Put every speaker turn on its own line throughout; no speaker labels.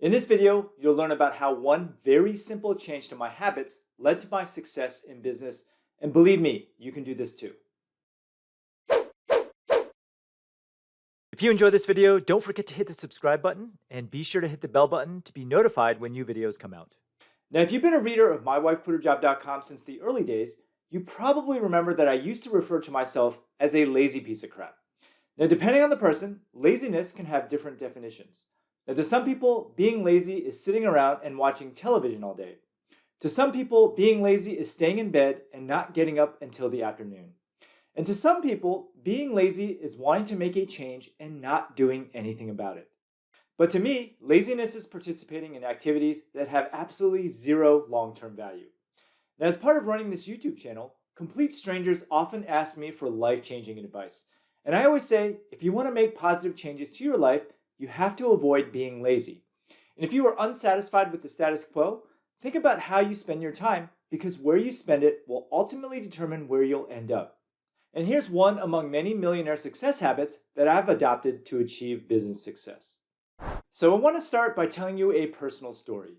In this video, you'll learn about how one very simple change to my habits led to my success in business, and believe me, you can do this too. If you enjoyed this video, don't forget to hit the subscribe button and be sure to hit the bell button to be notified when new videos come out. Now, if you've been a reader of mywifequitherjob.com since the early days, you probably remember that I used to refer to myself as a lazy piece of crap. Now, depending on the person, laziness can have different definitions. Now, to some people, being lazy is sitting around and watching television all day. To some people, being lazy is staying in bed and not getting up until the afternoon. And to some people, being lazy is wanting to make a change and not doing anything about it. But to me, laziness is participating in activities that have absolutely zero long-term value. Now, as part of running this YouTube channel, complete strangers often ask me for life-changing advice. And I always say, if you want to make positive changes to your life, you have to avoid being lazy. And if you are unsatisfied with the status quo, think about how you spend your time, because where you spend it will ultimately determine where you'll end up. And here's one among many millionaire success habits that I've adopted to achieve business success. So I want to start by telling you a personal story.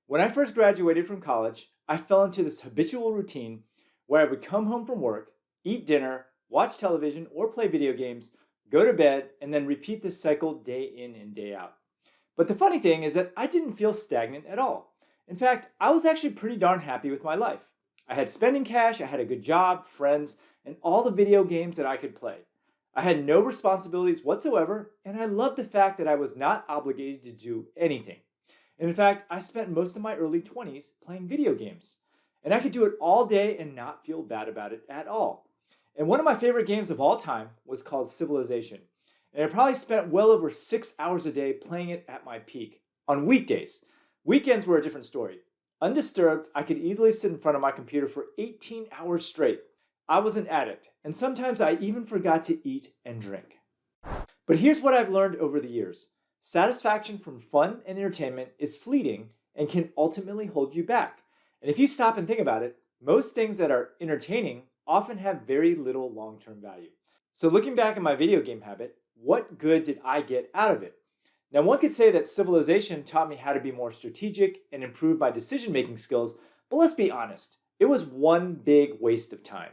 When I first graduated from college, I fell into this habitual routine where I would come home from work, eat dinner, watch television or play video games, go to bed, and then repeat this cycle day in and day out. But the funny thing is that I didn't feel stagnant at all. In fact, I was actually pretty darn happy with my life. I had spending cash, I had a good job, friends, and all the video games that I could play. I had no responsibilities whatsoever, and I loved the fact that I was not obligated to do anything. And in fact, I spent most of my early 20s playing video games. And I could do it all day and not feel bad about it at all. And one of my favorite games of all time was called Civilization. And I probably spent well over 6 hours a day playing it at my peak. On weekdays. Weekends were a different story. Undisturbed, I could easily sit in front of my computer for 18 hours straight. I was an addict, and sometimes I even forgot to eat and drink. But here's what I've learned over the years. Satisfaction from fun and entertainment is fleeting and can ultimately hold you back. And if you stop and think about it, most things that are entertaining often have very little long-term value. So looking back at my video game habit, what good did I get out of it? Now, one could say that Civilization taught me how to be more strategic and improve my decision-making skills, but let's be honest, it was one big waste of time.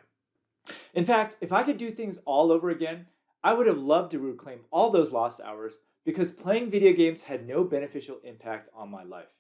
In fact, if I could do things all over again, I would have loved to reclaim all those lost hours because playing video games had no beneficial impact on my life.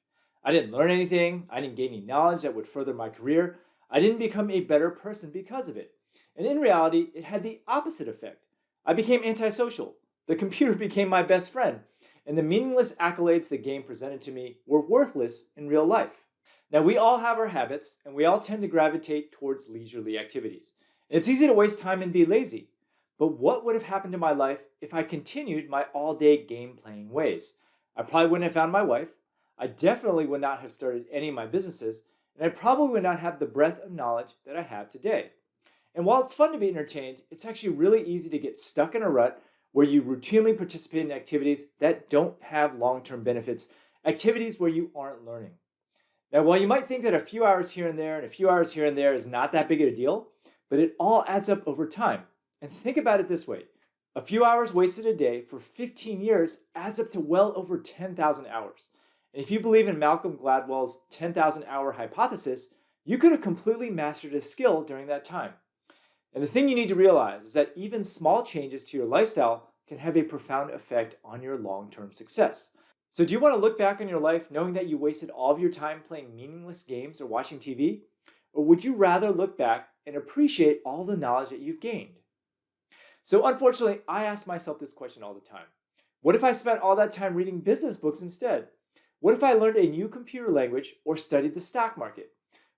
I didn't learn anything, I didn't gain any knowledge that would further my career, I didn't become a better person because of it. And in reality, it had the opposite effect. I became antisocial. The computer became my best friend. And the meaningless accolades the game presented to me were worthless in real life. Now, we all have our habits, and we all tend to gravitate towards leisurely activities. And it's easy to waste time and be lazy. But what would have happened to my life if I continued my all-day game-playing ways? I probably wouldn't have found my wife. I definitely would not have started any of my businesses. And I probably would not have the breadth of knowledge that I have today. And while it's fun to be entertained, it's actually really easy to get stuck in a rut where you routinely participate in activities that don't have long-term benefits, activities where you aren't learning. Now, while you might think that a few hours here and there and a few hours here and there is not that big of a deal, but it all adds up over time. And think about it this way. A few hours wasted a day for 15 years adds up to well over 10,000 hours. And if you believe in Malcolm Gladwell's 10,000 hour hypothesis, you could have completely mastered a skill during that time. And the thing you need to realize is that even small changes to your lifestyle can have a profound effect on your long-term success. So do you want to look back on your life knowing that you wasted all of your time playing meaningless games or watching TV? Or would you rather look back and appreciate all the knowledge that you've gained? So unfortunately, I ask myself this question all the time. What if I spent all that time reading business books instead? What if I learned a new computer language or studied the stock market?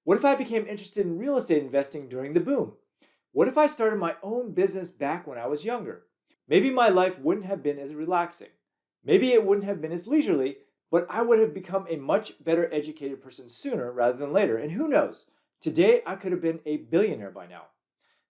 What if I became interested in real estate investing during the boom? What if I started my own business back when I was younger? Maybe my life wouldn't have been as relaxing. Maybe it wouldn't have been as leisurely, but I would have become a much better educated person sooner rather than later. And who knows, today I could have been a billionaire by now.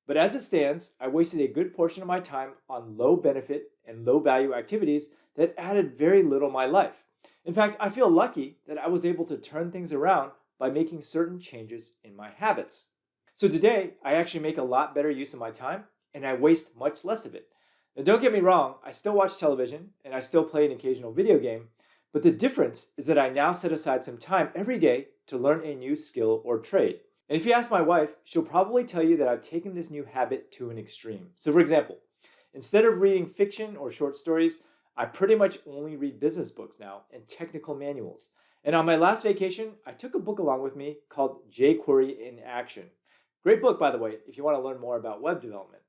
But as it stands, I wasted a good portion of my time on low benefit and low value activities that added very little to my life. In fact, I feel lucky that I was able to turn things around by making certain changes in my habits. So today, I actually make a lot better use of my time, and I waste much less of it. Now, don't get me wrong, I still watch television, and I still play an occasional video game, But the difference is that I now set aside some time every day to learn a new skill or trade. And if you ask my wife, she'll probably tell you that I've taken this new habit to an extreme. So for example, instead of reading fiction or short stories, I pretty much only read business books now and technical manuals. And on my last vacation, I took a book along with me called jQuery in Action. Great book, by the way, if you want to learn more about web development.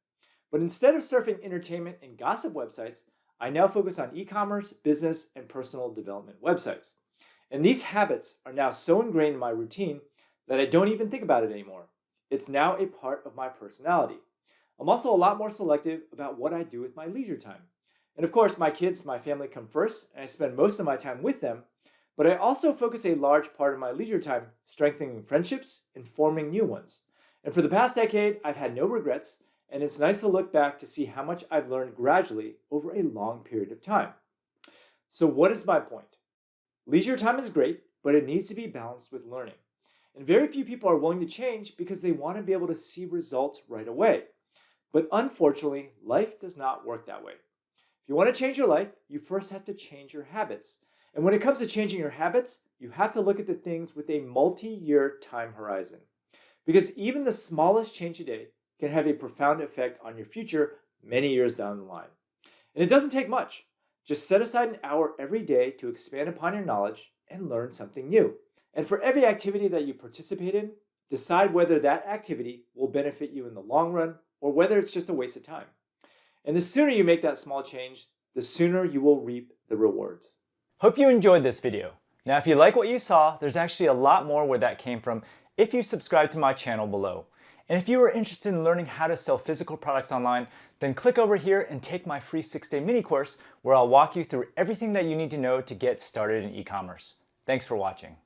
But instead of surfing entertainment and gossip websites, I now focus on e-commerce, business, and personal development websites. And these habits are now so ingrained in my routine that I don't even think about it anymore. It's now a part of my personality. I'm also a lot more selective about what I do with my leisure time. And of course, my kids, my family come first, and I spend most of my time with them. But I also focus a large part of my leisure time strengthening friendships and forming new ones. And for the past decade, I've had no regrets, and it's nice to look back to see how much I've learned gradually over a long period of time. So what is my point? Leisure time is great, but it needs to be balanced with learning. And very few people are willing to change because they want to be able to see results right away. But unfortunately, life does not work that way. If you want to change your life, you first have to change your habits. And when it comes to changing your habits, you have to look at the things with a multi-year time horizon. Because even the smallest change today can have a profound effect on your future many years down the line. And it doesn't take much. Just set aside an hour every day to expand upon your knowledge and learn something new. And for every activity that you participate in, decide whether that activity will benefit you in the long run or whether it's just a waste of time. And the sooner you make that small change, the sooner you will reap the rewards. Hope you enjoyed this video. Now, if you like what you saw, there's actually a lot more where that came from if you subscribe to my channel below. And if you are interested in learning how to sell physical products online, then click over here and take my free 6-day mini course where I'll walk you through everything that you need to know to get started in e-commerce. Thanks for watching.